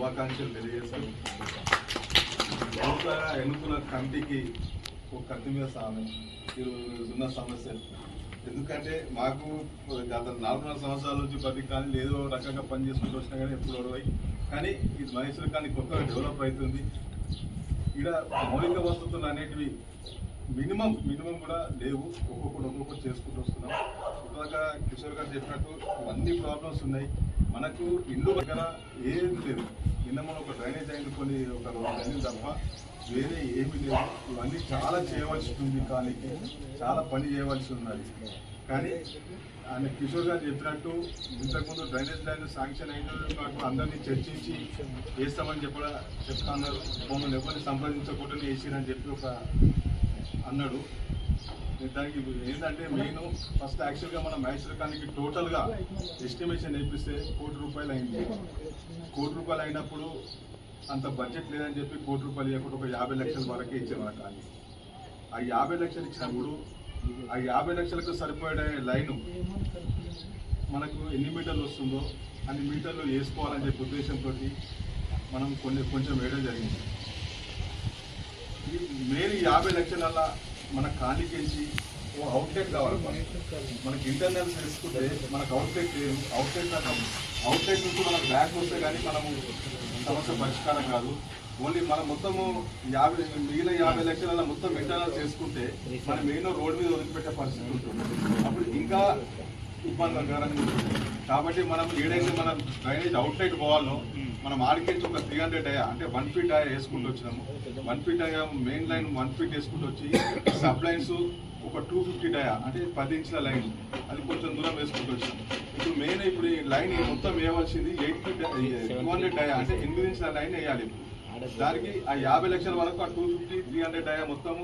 శుభాకాంక్షలు తెలియజేస్తూ నూతన ఎన్నుకున్న కమిటీకి ఒక కత్తి మీద సామె ఉన్న సమస్య. ఎందుకంటే మాకు గత 4 సంవత్సరాల నుంచి ప్రతి కానీ ఏదో రకంగా పని చేసుకుంటూ వచ్చినా కానీ ఎప్పుడు ఒడవై కానీ ఇది మహేశ్వర కానీ కొత్తగా డెవలప్ అవుతుంది. ఇక్కడ మౌలిక వసతులు అనేటివి మినిమం కూడా లేవు. ఒక్కొక్కటి చేసుకుంటూ వస్తున్నాం. ఇలాగ కిషోర్ గారు చెప్పినట్టు అన్ని ప్రాబ్లమ్స్ ఉన్నాయి. మనకు ఇల్లు దగ్గర ఏం లేదు. నిన్న మనం ఒక డ్రైనేజ్ అయిన ఒక 2 డ్రైనేజ్ తప్ప వేరే ఏమీ లేదు. ఇవన్నీ చాలా చేయవలసి ఉంది. కానీ చాలా పని చేయవలసి ఉన్నది. కానీ ఆయన కిషోర్ గారు చెప్పినట్టు ఇంతకుముందు డ్రైనేజ్ లైన్ శాంక్షన్ అయిన అందరినీ చర్చించి వేస్తామని చెప్తా అన్నారు. మమ్మల్ని ఎవరిని సంప్రదించకుండా వేసిరని చెప్పి ఒక అన్నాడు. దానికి ఏంటంటే మెయిన్ ఫస్ట్ యాక్చువల్గా మన మహేశ్వరకానికి టోటల్గా ఎస్టిమేషన్ వేపిస్తే ₹1,00,00,000 అయింది. ₹1,00,00,000 అయినప్పుడు అంత బడ్జెట్ లేదని చెప్పి ₹1,00,00,000 ఇవ్వకుండా ఒక 50 లక్షల వరకే ఇచ్చేవారు. కానీ ఆ 50 లక్షలు ఇచ్చినప్పుడు ఆ 50 లక్షలకు సరిపోయే లైను మనకు ఎన్ని మీటర్లు వస్తుందో అన్ని మీటర్లు వేసుకోవాలని చెప్పి ఉద్దేశంతో మనం కొంచెం వేయడం జరిగింది. మెయిన్ 50 లక్షల మన కానికేసి అవుట్లెట్ కావాలి. మనకి ఇంటర్నల్స్ వేసుకుంటే మనకు అవుట్లెట్ నుంచి మనకు బ్యాక్ వస్తే కానీ మనము సమస్య పరిష్కారం కాదు. ఓన్లీ మనం మొత్తము మిగిలిన 50 లక్షల మొత్తం ఇంటర్నల్స్ వేసుకుంటే మనం మెయిన్ రోడ్ మీద వదిలిపెట్టే పరిస్థితి ఉంటుంది. అప్పుడు ఇంకా ఇబ్బందికరంగా ఉంటుంది. కాబట్టి మనం ఏదైతే మనం డ్రైనేజ్ అవుట్లెట్ పోవాలో మనం ఆడికేసి ఒక 300 డయా అంటే 1 ఫీట్ డయా వేసుకుంటూ వచ్చినాము. 1 ఫీట్ డయా మెయిన్ లైన్ 1 ఫీట్ వేసుకుంటూ వచ్చి సబ్ లైన్స్ ఒక 250 డయా అంటే 10 ఇంచుల లైన్ అది కొంచెం దూరం వేసుకుంటూ వచ్చినాము. ఇప్పుడు ఈ లైన్ మొత్తం వేయవలసింది 8 ఫీట్ 200 డయా అంటే 8 ఇంచుల లైన్ వేయాలి. దానికి ఆ 50 లక్షల వరకు ఆ 250, 300 డయా మొత్తము